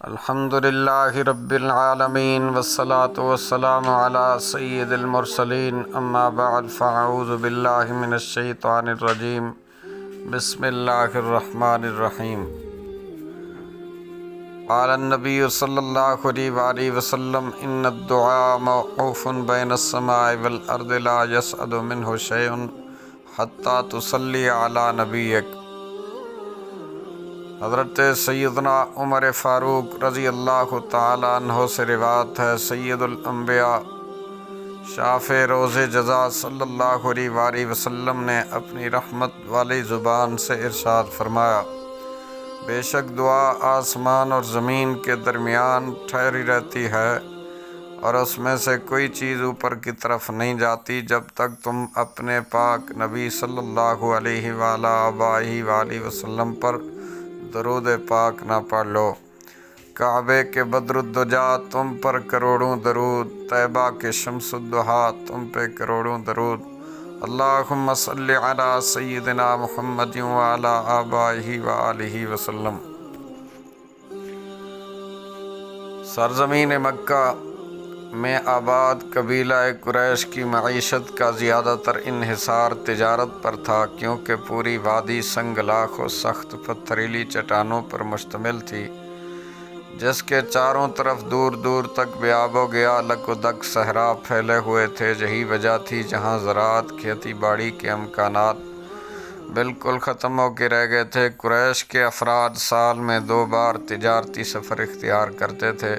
الحمد للہ رب العالمین والصلاة والسلام علی سید المرسلین اما بعد فاعوذ باللہ من الشیطان الرجیم بسم اللہ الرحمن الرحیم قال النبی صلی اللہ علیہ وآلہ وسلم ان الدعاء موقوف بین السماء والارض لا يصعد منه شیء حتی تصلی علی نبیک۔ حضرت سیدنا عمر فاروق رضی اللہ تعالیٰ عنہ سے روایت ہے، سید الانبیاء شافع روز جزا صلی اللہ علیہ وآلہ وسلم نے اپنی رحمت والی زبان سے ارشاد فرمایا، بے شک دعا آسمان اور زمین کے درمیان ٹھہری رہتی ہے اور اس میں سے کوئی چیز اوپر کی طرف نہیں جاتی جب تک تم اپنے پاک نبی صلی اللہ علیہ وآلہ وسلم پر درود پاک نہ پڑھ لو۔ کعبے کے بدر الدجا تم پر کروڑوں درود، طیبہ کے شمس الضحیٰ تم پہ کروڑوں درود۔ اللہم صلی علی سیدنا محمد وعلی آبائہ وآلہ وسلم۔ سرزمین مکہ میں آباد قبیلہ قریش کی معیشت کا زیادہ تر انحصار تجارت پر تھا، کیونکہ پوری وادی سنگلاخ و سخت پتھریلی چٹانوں پر مشتمل تھی، جس کے چاروں طرف دور دور تک بیاب و گیا لک و دک صحرا پھیلے ہوئے تھے۔ یہی وجہ تھی جہاں زراعت کھیتی باڑی کے امکانات بالکل ختم ہو کے رہ گئے تھے۔ قریش کے افراد سال میں 2 بار تجارتی سفر اختیار کرتے تھے،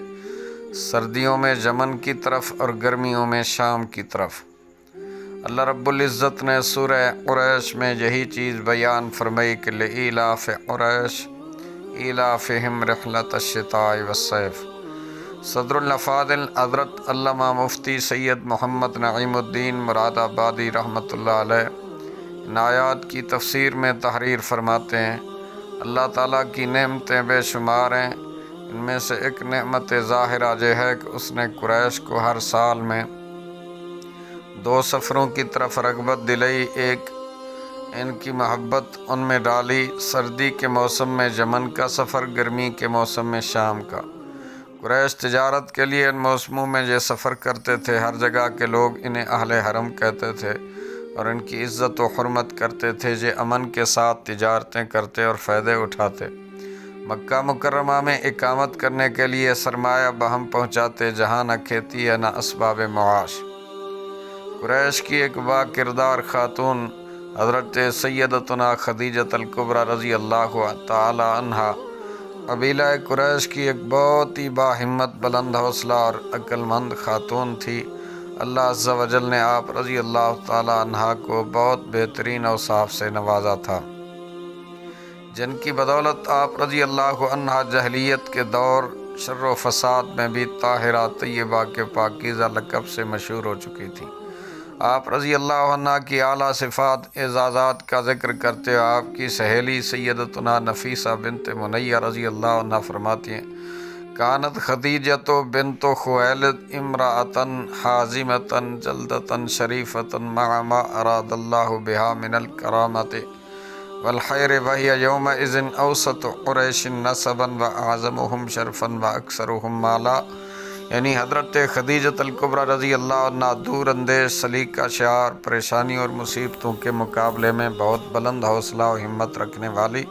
سردیوں میں یمن کی طرف اور گرمیوں میں شام کی طرف۔ اللہ رب العزت نے سورہ قریش میں یہی چیز بیان فرمائی کہ لإیلاف قریش ایلافہم رحلۃ الشتاء والصیف۔ صدر الافاضل حضرت علامہ مفتی سید محمد نعیم الدین مراد آبادی رحمۃ اللہ علیہ ان آیات کی تفسیر میں تحریر فرماتے ہیں، اللہ تعالیٰ کی نعمتیں بے شمار ہیں، ان میں سے ایک نعمت ظاہرہ یہ ہے کہ اس نے قریش کو ہر سال میں 2 سفروں کی طرف رغبت دلائی، ایک ان کی محبت ان میں ڈالی، سردی کے موسم میں یمن کا سفر، گرمی کے موسم میں شام کا۔ قریش تجارت کے لیے ان موسموں میں یہ سفر کرتے تھے، ہر جگہ کے لوگ انہیں اہل حرم کہتے تھے اور ان کی عزت و حرمت کرتے تھے، یہ امن کے ساتھ تجارتیں کرتے اور فائدے اٹھاتے، مکہ مکرمہ میں اقامت کرنے کے لیے سرمایہ بہم پہنچاتے، جہاں نہ کھیتی ہے نہ اسباب معاش۔ قریش کی ایک با کردار خاتون حضرت سیدتنا خدیجۃ الکبریٰ رضی اللہ تعالی عنہا قبیلہ قریش کی ایک بہت ہی باہمت، بلند حوصلہ اور عقل مند خاتون تھی۔ اللہ عز و جل نے آپ رضی اللہ تعالی عنہا کو بہت بہترین اوصاف سے نوازا تھا، جن کی بدولت آپ رضی اللہ عنہا جاہلیت کے دور شر و فساد میں بھی طاہرہ طیبہ کے پاکیزہ لقب سے مشہور ہو چکی تھی۔ آپ رضی اللہ عنہ کی اعلیٰ صفات اعزازات کا ذکر کرتے ہوئے آپ کی سہیلی سیدتنا نفیسہ بنت منیہ رضی اللہ عنہ فرماتی ہیں، کانت خدیجۃ بنت خویلد امرأۃ حازمۃ جلدۃ شریفۃ مع ما اراد اللہ بہا من الکرامۃ والخیر وہی یومئذ اوسط قریش نسبا واعظمہم شرفا واکثرہم مالا۔ یعنی حضرت خدیجۃ الکبریٰ رضی اللہ عنہ دور اندیش، سلیقہ شعار، پریشانی اور مصیبتوں کے مقابلے میں بہت بلند حوصلہ و ہمت رکھنے والی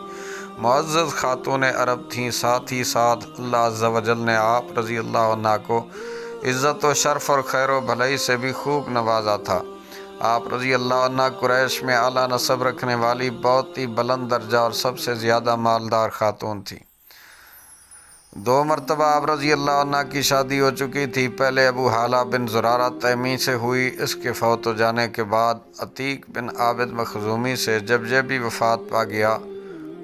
معزز خاتون عرب تھیں۔ ساتھ ہی ساتھ اللہ عز و جل نے آپ رضی اللہ عنہ کو عزت و شرف اور خیر و بھلائی سے بھی خوب نوازا تھا۔ آپ رضی اللہ عنہ قریش میں اعلیٰ نسب رکھنے والی بہت ہی بلند درجہ اور سب سے زیادہ مالدار خاتون تھی۔ 2 مرتبہ آپ رضی اللہ عنہ کی شادی ہو چکی تھی، پہلے ابو حالہ بن زرارہ تیمی سے ہوئی، اس کے فوت ہو جانے کے بعد عتیق بن عابد مخزومی سے۔ جب یہ بھی وفات پا گیا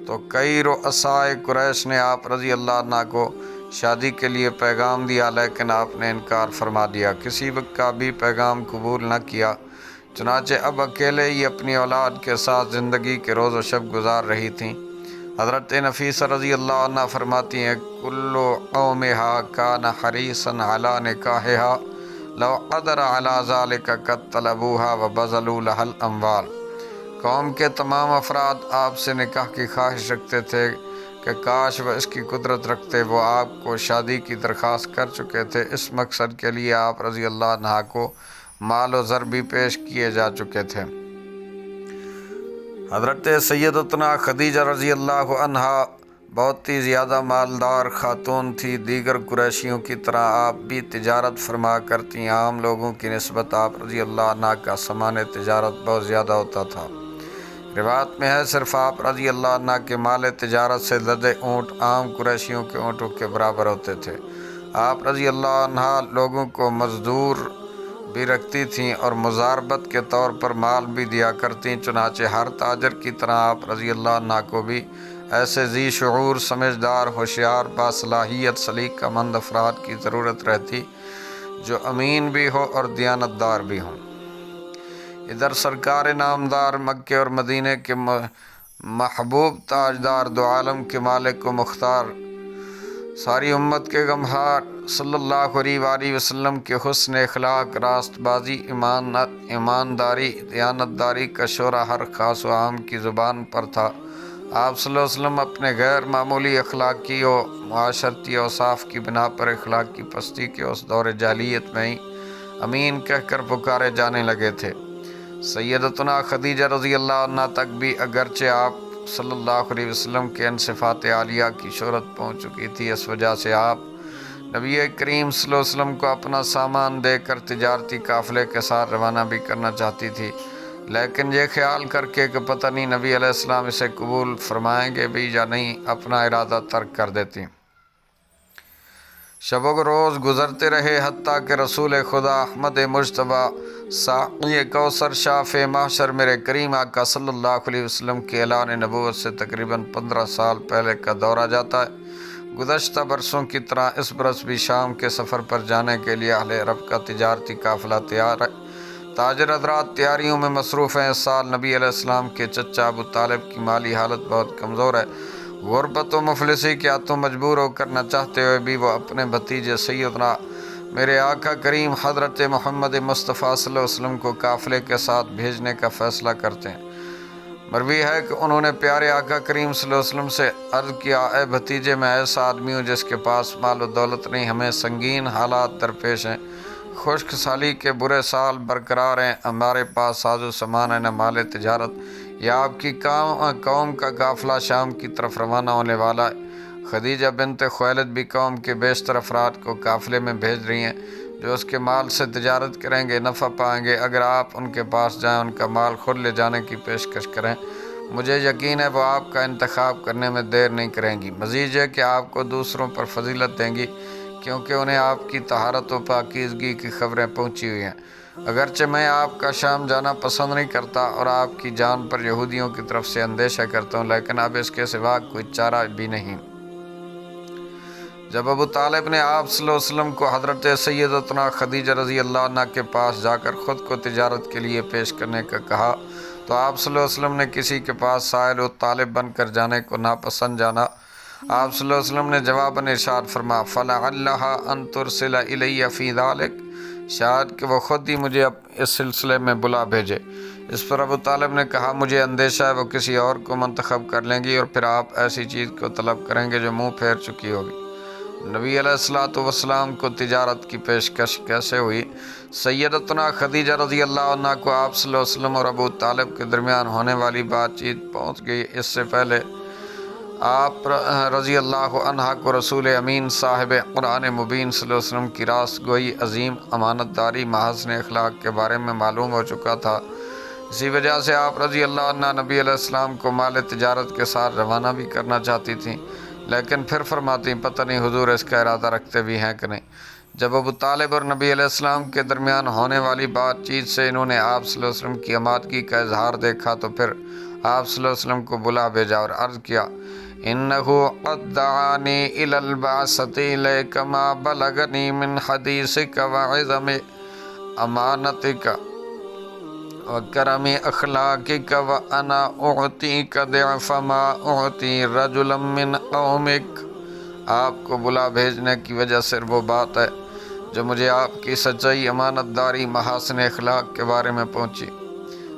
تو کئی رؤسائے قریش نے آپ رضی اللہ عنہ کو شادی کے لیے پیغام دیا، لیکن آپ نے انکار فرما دیا، کسی وقت کا بھی پیغام قبول نہ کیا۔ چنانچہ اب اکیلے ہی اپنی اولاد کے ساتھ زندگی کے روز و شب گزار رہی تھیں۔ حضرت نفیسہ رضی اللہ عنہ فرماتی ہیں، کل قومہا کان حریصا علی نکاحہا لو قدر علی ذلک قد طلبوہا وبذلوا لہا الاموال۔ قوم کے تمام افراد آپ سے نکاح کی خواہش رکھتے تھے، کہ کاش وہ اس کی قدرت رکھتے، وہ آپ کو شادی کی درخواست کر چکے تھے۔ اس مقصد کے لیے آپ رضی اللہ عنہ کو مال و زر بھی پیش کیے جا چکے تھے۔ حضرت سیدتنا خدیجہ رضی اللہ عنہا بہت ہی زیادہ مالدار خاتون تھی۔ دیگر قریشیوں کی طرح آپ بھی تجارت فرما کرتی۔ عام لوگوں کی نسبت آپ رضی اللہ عنہ کا سامان تجارت بہت زیادہ ہوتا تھا۔ روایت میں ہے صرف آپ رضی اللہ عنہ کے مال تجارت سے لدے اونٹ عام قریشیوں کے اونٹوں کے برابر ہوتے تھے۔ آپ رضی اللہ عنہ لوگوں کو مزدور بھی رکھتی تھیں اور مزاربت کے طور پر مال بھی دیا کرتیں۔ چنانچہ ہر تاجر کی طرح آپ رضی اللہ عنہ کو بھی ایسے ذی شعور، سمجھدار، ہوشیار، باصلاحیت، سلیقہ مند افراد کی ضرورت رہتی جو امین بھی ہو اور دیانتدار بھی ہوں۔ ادھر سرکار نامدار مکے اور مدینے کے محبوب تاجدار، دو عالم کے مالک و مختار، ساری امت کے غمخوار صلی اللہ علیہ وآلہ وسلم کے حسن اخلاق، راست بازی، ایمانداری، دیانتداری کا شعرہ ہر خاص و عام کی زبان پر تھا۔ آپ صلی اللہ علیہ وسلم اپنے غیر معمولی اخلاقی و معاشرتی اوصاف کی بنا پر اخلاق کی پستی کے اس دور جاہلیت میں ہی امین کہہ کر پکارے جانے لگے تھے۔ سیدتنا خدیجہ رضی اللہ عنہ تک بھی اگرچہ آپ صلی اللہ علیہ وسلم کے ان صفات عالیہ کی شہرت پہنچ چکی تھی، اس وجہ سے آپ نبی کریم صلی اللہ علیہ وسلم کو اپنا سامان دے کر تجارتی قافلے کے ساتھ روانہ بھی کرنا چاہتی تھی، لیکن یہ خیال کر کے کہ پتہ نہیں نبی علیہ السلام اسے قبول فرمائیں گے بھی یا نہیں، اپنا ارادہ ترک کر دیتی۔ شب و روز گزرتے رہے، حتیٰ کہ رسول خدا احمد مجتبیٰ ساقی کوثر شافع محشر میرے کریم آقا صلی اللہ علیہ وسلم کے اعلان نبوت سے تقریباً 15 سال پہلے کا دور آ جاتا ہے۔ گزشتہ برسوں کی طرح اس برس بھی شام کے سفر پر جانے کے لیے اہل عرب کا تجارتی قافلہ تیار ہے۔ تاجر حضرات تیاریوں میں مصروف ہیں۔ اس سال نبی علیہ السلام کے چچا ابو طالب کی مالی حالت بہت کمزور ہے۔ غربت و مفلسی کے ہاتھوں مجبور ہو کر نہ چاہتے ہوئے بھی وہ اپنے بھتیجے سیدنا میرے آقا کریم حضرت محمد مصطفیٰ صلی اللہ علیہ وسلم کو قافلے کے ساتھ بھیجنے کا فیصلہ کرتے ہیں۔ مروی ہے کہ انہوں نے پیارے آقا کریم صلی اللہ علیہ وسلم سے عرض کیا، اے بھتیجے، میں ایسا آدمی ہوں جس کے پاس مال و دولت نہیں، ہمیں سنگین حالات درپیش ہیں، خشک سالی کے برے سال برقرار ہیں، ہمارے پاس ساز و سامان ہے نہ مال تجارت۔ یا آپ کی قوم کا قافلہ شام کی طرف روانہ ہونے والا ہے۔ خدیجہ بنت خویلد بھی قوم کے بیشتر افراد کو قافلے میں بھیج رہی ہیں جو اس کے مال سے تجارت کریں گے، نفع پائیں گے۔ اگر آپ ان کے پاس جائیں، ان کا مال خود لے جانے کی پیشکش کریں، مجھے یقین ہے وہ آپ کا انتخاب کرنے میں دیر نہیں کریں گی، مزید یہ کہ آپ کو دوسروں پر فضیلت دیں گی، کیونکہ انہیں آپ کی طہارت و پاکیزگی کی خبریں پہنچی ہوئی ہیں۔ اگرچہ میں آپ کا شام جانا پسند نہیں کرتا اور آپ کی جان پر یہودیوں کی طرف سے اندیشہ کرتا ہوں، لیکن اب اس کے سوا کوئی چارہ بھی نہیں۔ جب ابو طالب نے آپ صلی اللہ علیہ وسلم کو حضرت سیدتنا خدیجہ رضی اللہ عنہ کے پاس جا کر خود کو تجارت کے لیے پیش کرنے کا کہا تو آپ صلی اللہ علیہ وسلم نے کسی کے پاس سائل و طالب بن کر جانے کو ناپسند جانا۔ آپ صلی اللہ علیہ وسلم نے جواباً ارشاد فرمایا، فَلَعَلَّهَا أَن تُرْسِلَ إِلَيَّ فِي ذَلِكَ، شاید کہ وہ خود ہی مجھے اس سلسلے میں بلا بھیجے۔ اس پر ابو طالب نے کہا، مجھے اندیشہ ہے وہ کسی اور کو منتخب کر لیں گی اور پھر آپ ایسی چیز کو طلب کریں گے جو منہ پھیر چکی ہوگی۔ نبی علیہ السلام کو تجارت کی پیشکش کیسے ہوئی؟ سیدتنا خدیجہ رضی اللہ عنہ کو آپ صلی اللہ علیہ وسلم اور ابو طالب کے درمیان ہونے والی بات چیت پہنچ گئی۔ اس سے پہلے آپ رضی اللہ عنہ کو رسول امین صاحب قرآن مبین صلی اللہ علیہ وسلم کی راست گوئی، عظیم امانت داری، محسن اخلاق کے بارے میں معلوم ہو چکا تھا۔ اسی وجہ سے آپ رضی اللہ عنہ نبی علیہ السلام کو مال تجارت کے ساتھ روانہ بھی کرنا چاہتی تھیں، لیکن پھر فرماتی پتہ نہیں حضور اس کا ارادہ رکھتے بھی ہیں کہ نہیں۔ جب ابو طالب اور نبی علیہ السلام کے درمیان ہونے والی بات چیت سے انہوں نے آپ صلی اللہ علیہ وسلم کی امادگی کا اظہار دیکھا تو پھر آپ صلی اللہ علیہ وسلم کو بلا بھیجا اور عرض کیا، إِنَّهُ قَدْ دَعَانِي إِلَى الْبَعْثَةِ إِلَيْكَ مَا بَلَغَنِي مِنْ حَدِيثِكَ وَعِظَمِ أَمَانَتِكَ وَكَرَمِ أَخْلَاقِكَ وَأَنَا أُعْطِيكَ ضِعْفَ مَا أُعْطِي رَجُلًا مِّنْ قَوْمِكَ۔ آپ کو بلا بھیجنے کی وجہ صرف وہ بات ہے جو مجھے آپ کی سچائی، امانت داری، محاسن اخلاق کے بارے میں پہنچی۔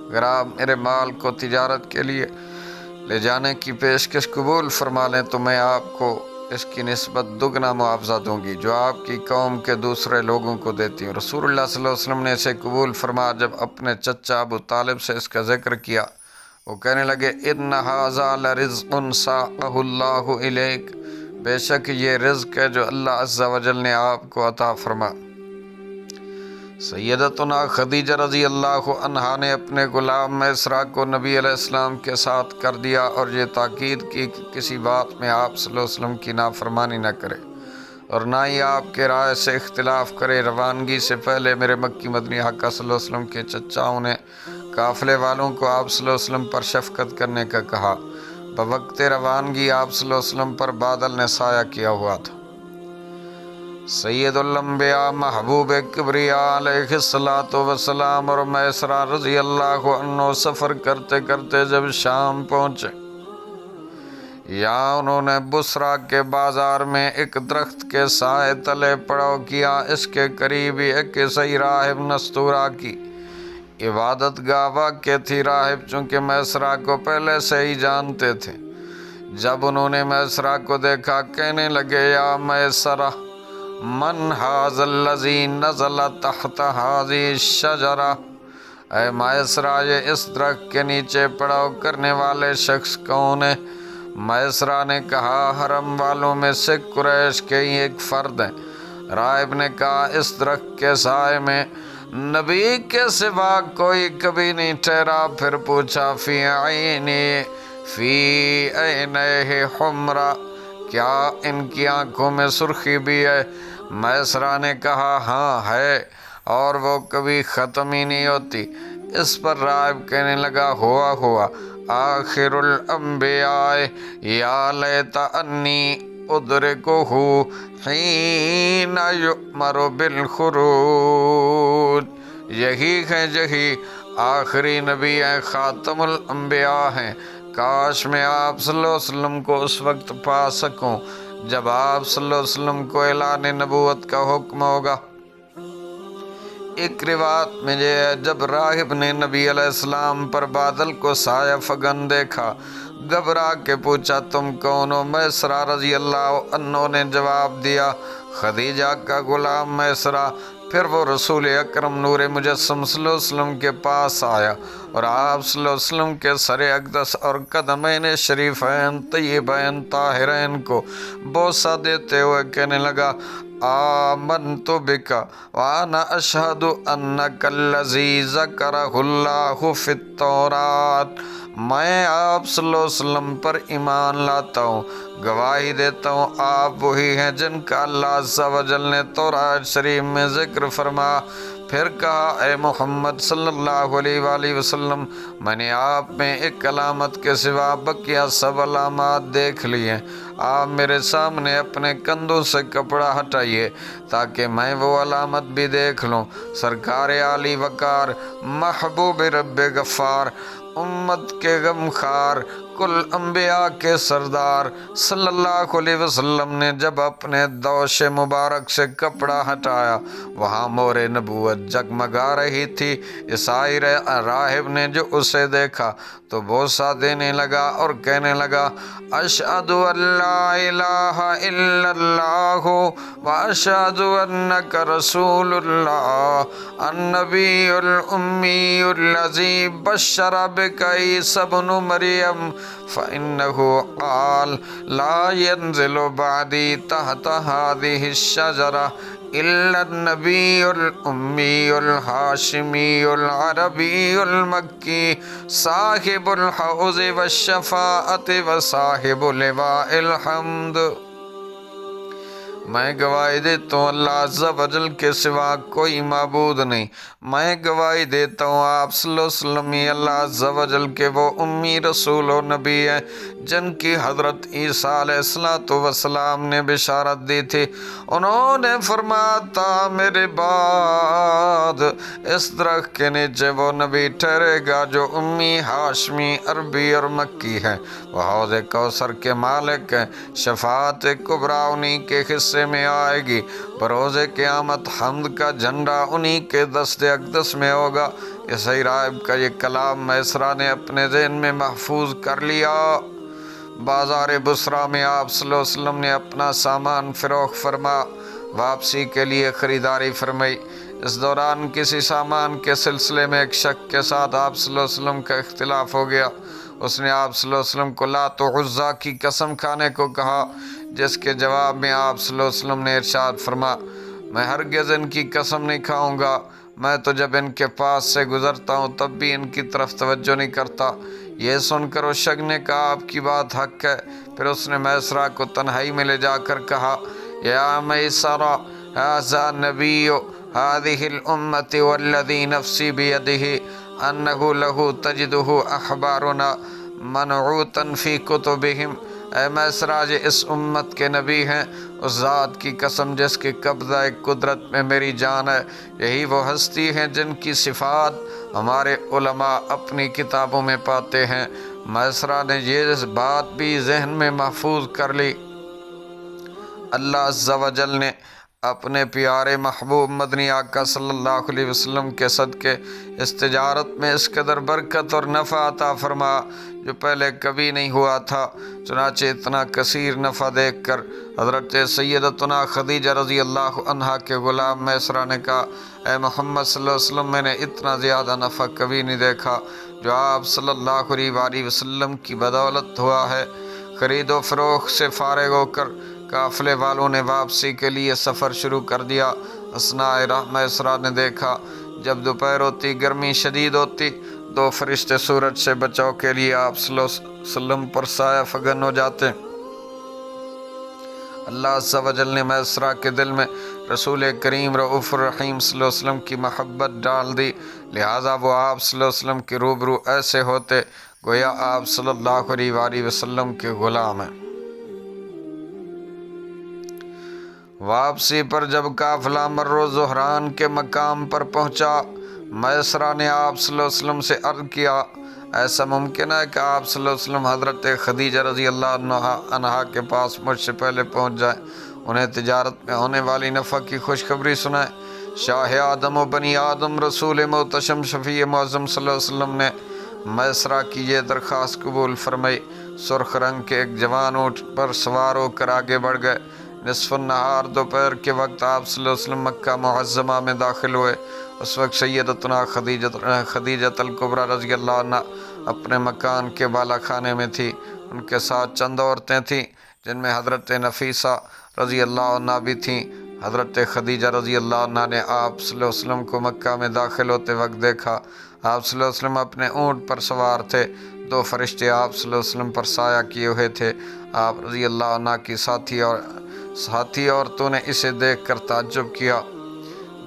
اگر آپ میرے مال کو تجارت کے لیے لے جانے کی پیشکش قبول فرما لیں تو میں آپ کو اس کی نسبت دگنا معاوضہ دوں گی جو آپ کی قوم کے دوسرے لوگوں کو دیتی ہوں۔ رسول اللہ صلی اللہ علیہ وسلم نے اسے قبول فرما جب اپنے چچا ابو طالب سے اس کا ذکر کیا، وہ کہنے لگے ان ھذا لرزق ساقہ اللہ الیک، بے شک یہ رزق ہے جو اللہ عز و جل نے آپ کو عطا فرما۔ سیدتنا خدیجہ رضی اللہ عنہا نے اپنے غلام میسرہ کو نبی علیہ السلام کے ساتھ کر دیا اور یہ تاکید کی کہ کسی بات میں آپ صلی اللہ علیہ وسلم کی نافرمانی نہ کرے اور نہ ہی آپ کے رائے سے اختلاف کرے۔ روانگی سے پہلے میرے مکی مدنی آقا صلی اللہ علیہ وسلم کے چچاؤں نے قافلے والوں کو آپ صلی اللہ علیہ وسلم پر شفقت کرنے کا کہا۔ بوقت روانگی آپ صلی اللہ علیہ وسلم پر بادل نے سایہ کیا ہوا تھا۔ سید الانبیاء محبوب کبریاء علیہ الصلوۃ والسلام اور میسرہ رضی اللہ عنہ سفر کرتے کرتے جب شام پہنچے، یہاں انہوں نے بصرہ کے بازار میں ایک درخت کے سائے تلے پڑاؤ کیا۔ اس کے قریب ہی ایک عیسائی راہب نستورہ کی عبادت گاہ واقع تھی۔ راہب چونکہ میسرہ کو پہلے سے ہی جانتے تھے، جب انہوں نے میسرہ کو دیکھا کہنے لگے یا میسرہ من ھذا الذی نزل تحت ھذہ الشجرہ، اے میسرہ یہ اس درخت کے نیچے پڑاؤ کرنے والے شخص کون ہے؟ میسرہ نے کہا حرم والوں میں سے قریش کے ہی ایک فرد ہیں۔ راہب نے کہا اس درخت کے سائے میں نبی کے سوا کوئی کبھی نہیں ٹھہرا۔ پھر پوچھا فی عینیہ حمرہ، کیا ان کی آنکھوں میں سرخی بھی ہے؟ میسرہ نے کہا ہاں ہے، اور وہ کبھی ختم ہی نہیں ہوتی۔ اس پر راہب کہنے لگا ہوا آخر الانبیاء یا لیت انی ادرکہ حین یؤمر بالخروج، یہی آخری نبی ہیں، خاتم الانبیاء ہیں، کاش میں آپ صلی اللہ علیہ وسلم کو اس وقت پا سکوں جب آپ صلی اللہ علیہ وسلم کو اعلان نبوت کا حکم ہوگا۔ ایک روایت میں یہ ہے جب راہب نے نبی علیہ السلام پر بادل کو سایہ فگن دیکھا، گھبرا کے پوچھا تم کون ہو؟ میسرہ رضی اللہ عنہ نے جواب دیا خدیجہ کا غلام میسرہ۔ پھر وہ رسول اکرم نور مجسم صلی اللہ علیہ وسلم کے پاس آیا اور آپ صلی اللہ علیہ وسلم کے سر اقدس اور قدمین شریفین طیبین طاہرین کو بوسہ دیتے ہوئے کہنے لگا آمنت بک وانا اشہد انک الذی ذکرہ اللہ فی التوراۃ، میں آپ صلی اللہ علیہ وسلم پر ایمان لاتا ہوں، گواہی دیتا ہوں آپ وہی ہیں جن کا اللہ عز و جل نے تورات شریف میں ذکر فرما۔ پھر کہا اے محمد صلی اللہ علیہ وآلہ وسلم، میں نے آپ میں ایک علامت کے سوا بقیہ سب علامات دیکھ لی ہیں، آپ میرے سامنے اپنے کندھوں سے کپڑا ہٹائیے تاکہ میں وہ علامت بھی دیکھ لوں۔ سرکار عالی وقار محبوب رب غفار امت کے غمخوار کل انبیاء کے سردار صلی اللہ علیہ وسلم نے جب اپنے دوش مبارک سے کپڑا ہٹایا، وہاں مور نبوت جگمگا رہی تھی۔ عیسائی راہب نے جو اسے دیکھا تو بوسہ دینے لگا اور کہنے لگا اشہد ان لا الہ الا اللہ واشہد انک رسول اللہ النبی الامی الذی بشر بک عیسی ابن مریم فإنہ قال لا ينزل بعدی تحت هذه الشجرہ الا النبی الامی الہاشمی العربی المکی صاحب الحوض والشفاعت وصاحب لواء الحمد۔ میں گواہی دیتا ہوں اللہ عز و جل کے سوا کوئی معبود نہیں، میں گواہی دیتا ہوں آپ صلی اللہ علیہ وسلم ہی اللہ عز و جل کے وہ امی رسول و نبی ہیں جن کی حضرت عیسیٰ علیہ السلام نے بشارت دی تھی۔ انہوں نے فرمایا تھا میرے بعد اس درخت کے نیچے وہ نبی ٹھہرے گا جو امی ہاشمی عربی اور مکی ہے، وہ حوض کوثر کے مالک ہیں، شفاعت کبریٰ انہی کے حصے حصے میں آئے گی۔ بروز قیامت حمد کا جھنڈا انہی کے دست اقدس میں ہوگا۔ یہ صحیح راہب کا یہ کلام میسرہ نے اپنے ذہن میں محفوظ کر لیا۔ بازار بصرہ میں آپ صلی اللہ علیہ وسلم نے اپنا سامان فروخت فرما واپسی کے لیے خریداری فرمائی۔ اس دوران کسی سامان کے سلسلے میں ایک شخص کے ساتھ آپ صلی اللہ علیہ وسلم کا اختلاف ہو گیا۔ اس نے آپ صلی اللہ علیہ وسلم کو لات و عزیٰ کی قسم کھانے کو کہا، جس کے جواب میں آپ صلی اللہ علیہ وسلم نے ارشاد فرما، میں ہرگز ان کی قسم نہیں کھاؤں گا، میں تو جب ان کے پاس سے گزرتا ہوں تب بھی ان کی طرف توجہ نہیں کرتا۔ یہ سن کر اس شخص نے کہا، آپ کی بات حق ہے۔ پھر اس نے میسرہ کو تنہائی میں لے جا کر کہا، یا میسرہ، ھذا نبی هذه الأمة والذي نفسي بيده أنه له تجده أحبارنا منعوتا في كتبهم۔ اے میسرہ، یہ اس امت کے نبی ہیں، اس ذات کی قسم جس کے قبضہ قدرت میں میری جان ہے، یہی وہ ہستی ہیں جن کی صفات ہمارے علماء اپنی کتابوں میں پاتے ہیں۔ میسرہ نے یہ بات بھی ذہن میں محفوظ کر لی۔ اللہ عز و جل نے اپنے پیارے محبوب مدنی آقا صلی اللہ علیہ وسلم کے صدقے اس تجارت میں اس قدر برکت اور نفع عطا فرما جو پہلے کبھی نہیں ہوا تھا۔ چنانچہ اتنا کثیر نفع دیکھ کر حضرت سیدتنا خدیجہ رضی اللہ عنہا کے غلام میسرہ نے کہا، اے محمد صلی اللہ علیہ وسلم، میں نے اتنا زیادہ نفع کبھی نہیں دیکھا جو آپ صلی اللہ علیہ وآلہ وسلم کی بدولت ہوا ہے۔ خرید و فروخت سے فارغ ہو کر قافلے والوں نے واپسی کے لیے سفر شروع کر دیا۔ اثناء راہ میسرہ نے دیکھا جب دوپہر ہوتی، گرمی شدید ہوتی، دو فرشتے سورج سے بچاؤ کے لیے آپ صلی اللہ علیہ وسلم پر سایہ فگن ہو جاتے۔ اللہ عز و جل نے میسرہ کے دل میں رسول کریم رؤوف الرحیم صلی اللہ علیہ وسلم کی محبت ڈال دی، لہٰذا وہ آپ صلی اللہ علیہ وسلم کے روبرو ایسے ہوتے گویا آپ صلی اللہ علیہ وآلہ وسلم کے غلام ہیں۔ واپسی پر جب قافلہ مر زہران کے مقام پر پہنچا، میسرہ نے آپ صلی اللہ علیہ وسلم سے عرض کیا، ایسا ممکن ہے کہ آپ صلی اللہ علیہ وسلم حضرت خدیجہ رضی اللہ عنہا کے پاس مجھ سے پہلے پہنچ جائیں، انہیں تجارت میں ہونے والی نفع کی خوشخبری سنائیں۔ شاہ آدم و بنی آدم رسول محتشم شفیع معظم صلی اللہ علیہ وسلم نے میسرہ کی یہ درخواست قبول فرمائی۔ سرخ رنگ کے ایک جوان اونٹ پر سوار ہو کر آگے بڑھ گئے۔ نصف النہار دوپہر کے وقت آپ صلی اللہ علیہ وسلم مکہ معظمہ میں داخل ہوئے۔ اس وقت سیدتنا خدیجہ الکبریٰ رضی اللہ عنہ اپنے مکان کے بالا خانے میں تھی۔ ان کے ساتھ چند عورتیں تھیں جن میں حضرت نفیسہ رضی اللہ عنہ بھی تھیں۔ حضرت خدیجہ رضی اللہ عنہ نے آپ صلی اللہ علیہ وسلم کو مکہ میں داخل ہوتے وقت دیکھا۔ آپ صلی اللہ علیہ وسلم اپنے اونٹ پر سوار تھے، دو فرشتے آپ صلی اللہ علیہ وسلم پر سایہ کیے ہوئے تھے۔ آپ رضی اللہ عنہ کی ساتھی عورتوں نے اسے دیکھ کر تعجب کیا۔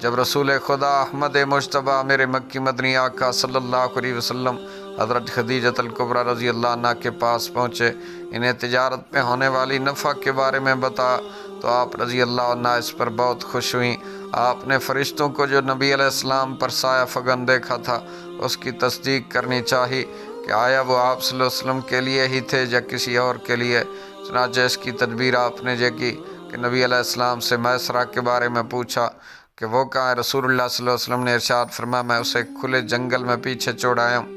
جب رسول خدا احمد مجتبیٰ میرے مکی مدنی آقا صلی اللہ علیہ وسلم حضرت خدیجہ الکبریٰ رضی اللہ عنہ کے پاس پہنچے، انہیں تجارت میں ہونے والی نفع کے بارے میں بتایا تو آپ رضی اللہ عنہ اس پر بہت خوش ہوئیں۔ آپ نے فرشتوں کو جو نبی علیہ السلام پر سایہ فگن دیکھا تھا اس کی تصدیق کرنی چاہی کہ آیا وہ آپ صلی اللہ علیہ وسلم کے لیے ہی تھے یا کسی اور کے لیے۔ چنانچہ اس کی تدبیر آپ نے یہ کی کہ نبی علیہ السلام سے میسرہ کے بارے میں پوچھا کہ وہ کہاں ہے۔ رسول اللہ صلی اللہ علیہ وسلم نے ارشاد فرمایا، میں اسے کھلے جنگل میں پیچھے چھوڑ آیا ہوں۔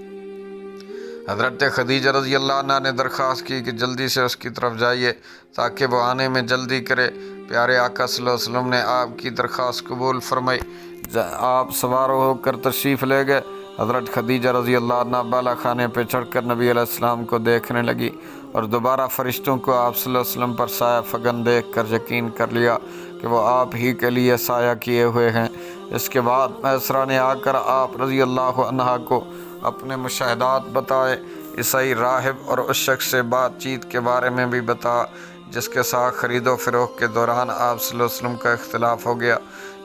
حضرت خدیجہ رضی اللہ عنہ نے درخواست کی کہ جلدی سے اس کی طرف جائیے تاکہ وہ آنے میں جلدی کرے۔ پیارے آقا صلی اللہ علیہ وسلم نے آپ کی درخواست قبول فرمائی۔ آپ سوار ہو کر تشریف لے گئے۔ حضرت خدیجہ رضی اللہ عنہ بالا خانے پہ چڑھ کر نبی علیہ السلام کو دیکھنے لگی اور دوبارہ فرشتوں کو آپ صلی اللہ علیہ وسلم پر سایہ فگن دیکھ کر یقین کر لیا کہ وہ آپ ہی کے لیے سایہ کیے ہوئے ہیں۔ اس کے بعد میسرہ نے آ کر آپ رضی اللہ عنہ کو اپنے مشاہدات بتائے۔ عیسائی راہب اور اس شخص سے بات چیت کے بارے میں بھی بتا جس کے ساتھ خرید و فروخت کے دوران آپ صلی اللہ علیہ وسلم کا اختلاف ہو گیا۔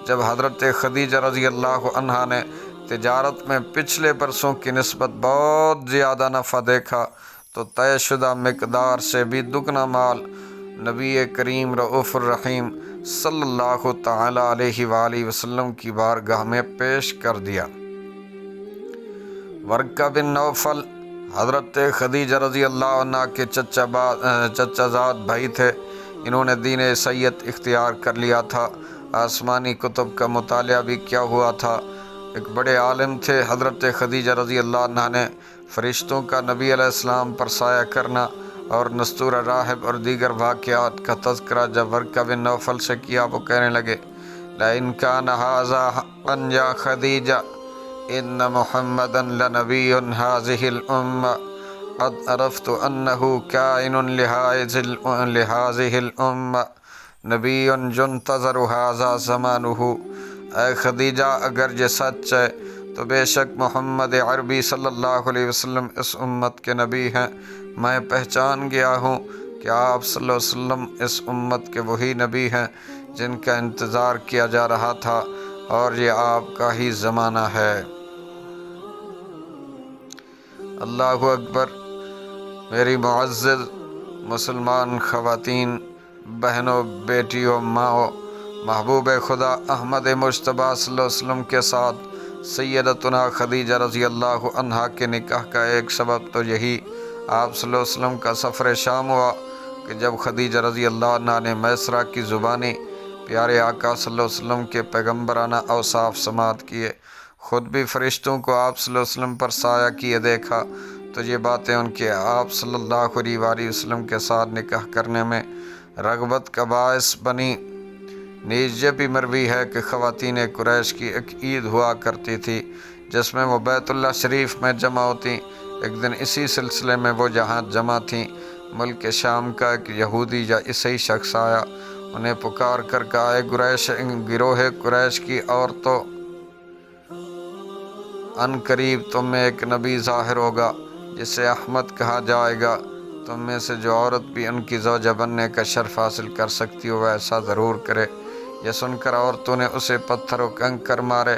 جب حضرت خدیجہ رضی اللہ عنہا نے تجارت میں پچھلے برسوں کی نسبت بہت زیادہ نفع دیکھا تو طے شدہ مقدار سے بھی دگنا مال نبی کریم رؤوف الرحیم صلی اللہ تعالی علیہ وآلہ وسلم کی بارگاہ میں پیش کر دیا۔ ورقہ بن نوفل حضرت خدیجہ رضی اللہ عنہ کے چچا زاد بھائی تھے۔ انہوں نے دین عیسائیت اختیار کر لیا تھا، آسمانی کتب کا مطالعہ بھی کیا ہوا تھا۔ ایک بڑے عالم تھے حضرت خدیجہ رضی اللہ عنہا نے فرشتوں کا نبی علیہ السلام پر سایہ کرنا اور نستور راہب اور دیگر واقعات کا تذکرہ جب ورقہ بن نوفل سے کیا، وہ کہنے لگے لَإِنْ كَانَ هَذَا حَقًّا يَا خَدِيجَةُ إِنَّ مُحَمَّدًا لَنَبِيٌّ هَذِهِ الْأُمَّةِ قَدْ عَرَفْتُ أَنَّهُ كَائِنٌ لِهَذِهِ الْأُمَّةِ نَبِيٌّ يُنْتَظَرُ هَذَا زَمَانُهُ۔ اے خدیجہ، اگر یہ سچ ہے تو بے شک محمد عربی صلی اللہ علیہ وسلم اس امت کے نبی ہیں۔ میں پہچان گیا ہوں کہ آپ صلی اللہ علیہ وسلم اس امت کے وہی نبی ہیں جن کا انتظار کیا جا رہا تھا، اور یہ آپ کا ہی زمانہ ہے۔ اللہ اکبر۔ میری معزز مسلمان خواتین، بہنوں، بیٹیوں، ماؤں، محبوب خدا احمد مجتبیٰ صلی اللہ علیہ وسلم کے ساتھ سیدتنا خدیجہ رضی اللہ عنہا کے نکاح کا ایک سبب تو یہی آپ صلی اللہ علیہ وسلم کا سفر شام ہوا کہ جب خدیجہ رضی اللہ عنہا نے میسرہ کی زبانی پیارے آقا صلی اللہ علیہ وسلم کے پیغمبرانہ اوصاف سماعت کیے، خود بھی فرشتوں کو آپ صلی اللہ علیہ وسلم پر سایہ کیے دیکھا، تو یہ باتیں ان کے آپ صلی اللہ علیہ وآلہ وسلم کے ساتھ نکاح کرنے میں رغبت کا باعث بنی۔ نیز یہ بھی مروی ہے کہ خواتین قریش کی ایک عید ہوا کرتی تھی جس میں وہ بیت اللہ شریف میں جمع ہوتیں۔ ایک دن اسی سلسلے میں وہ جہاں جمع تھیں، ملک شام کا ایک یہودی یا عیسائی شخص آیا، انہیں پکار کر کہا، اے گروہ قریش کی عورتوں، ان قریب تم میں ایک نبی ظاہر ہوگا جسے احمد کہا جائے گا۔ تم میں سے جو عورت بھی ان کی زوجہ بننے کا شرف حاصل کر سکتی ہو وہ ایسا ضرور کرے۔ یہ سن کر عورتوں نے اسے پتھر و کنکر مارے،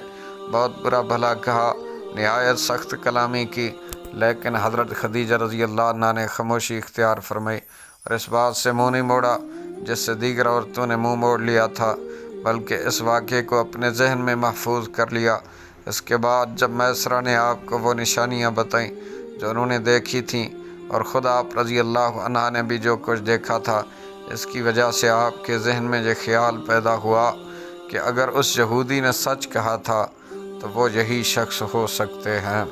بہت برا بھلا کہا، نہایت سخت کلامی کی، لیکن حضرت خدیجہ رضی اللہ عنہا نے خاموشی اختیار فرمائی اور اس بات سے منہ نہیں موڑا جس سے دیگر عورتوں نے منہ موڑ لیا تھا، بلکہ اس واقعے کو اپنے ذہن میں محفوظ کر لیا۔ اس کے بعد جب میسرہ نے آپ کو وہ نشانیاں بتائیں جو انہوں نے دیکھی تھیں، اور خود آپ رضی اللہ عنہ نے بھی جو کچھ دیکھا تھا، اس کی وجہ سے آپ کے ذہن میں یہ خیال پیدا ہوا کہ اگر اس یہودی نے سچ کہا تھا تو وہ یہی شخص ہو سکتے ہیں۔